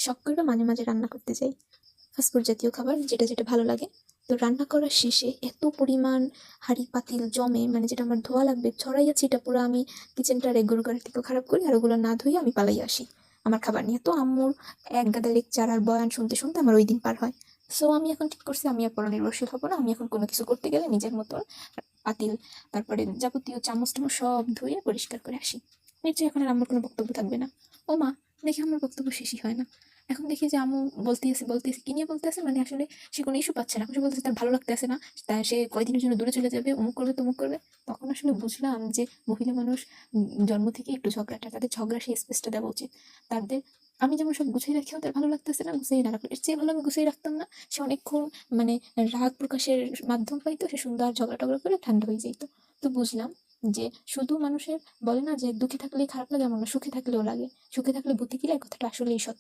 শখ করে মাঝে মাঝে রান্না করতে যাই ফাস্টফুড জাতীয় খাবার, যেটা যেটা ভালো লাগে। তো রান্না করার শেষে এত পরিমাণ হাঁড়ি পাতিল জমে, মানে যেটা আমার ধোয়া লাগবে ছড়াইয়া ছিটা পুরো আমি কিচেনটা রেগুলার করার থেকে খারাপ করি, আর ওগুলো না ধুয়ে আমি পালাই আসি আমার খাবার নিয়ে। তো আম্মুর এক গাদা লেকচার আর বয়ান শুনতে শুনতে আমার ওই দিন পার হয়। সো আমি এখন ঠিক করছি আমি আর পরনির্ভরশীল হবো না। আমি এখন কোনো কিছু করতে গেলে নিজের মতন পাতিল, তারপরে যাবতীয় চামচ টামচ সব ধুয়ে পরিষ্কার করে আসি। নিশ্চয়ই এখন আর আম্মুর কোনো বক্তব্য থাকবে না। ও মা, দেখি আমার বক্তব্য শেষই হয় না। এখন দেখি যে আম্মু বলতেছে কি নিয়ে বলতেছে, মানে আসলে সে কোনো ইস্যু পাচ্ছে না। সে বলতেছে তার ভালো লাগতেছে না, তাই সে কয়দিনের জন্য দূরে চলে যাবে, অমুক করবে তমুক করবে। তখন আসলে বুঝলাম যে মহিলা মানুষ জন্ম থেকে একটু ঝগড়াটা, তাদের ঝগড়া সেই স্পেসটা দেওয়া উচিত তাদের। আমি যেমন সব গুছিয়ে রাখি, ওদের ভালো লাগতেছে না, গুছিয়ে না রাখলে এর চেয়ে ভালো আমি গুছিয়ে রাখতাম না। সে অনেকক্ষণ মানে রাগ প্রকাশের মাধ্যম পাইতো, সে সুন্দর ঝগড়া টগড়া করে ঠান্ডা হয়ে যেত। তো বুঝলাম যে শুধু মানুষের বলে না যে দুঃখে থাকলেই খারাপ লাগে, এমন না, সুখে থাকলেও লাগে। সুখে থাকলে বুদ্ধি কিলাই, কথাটা আসলেই সত্য।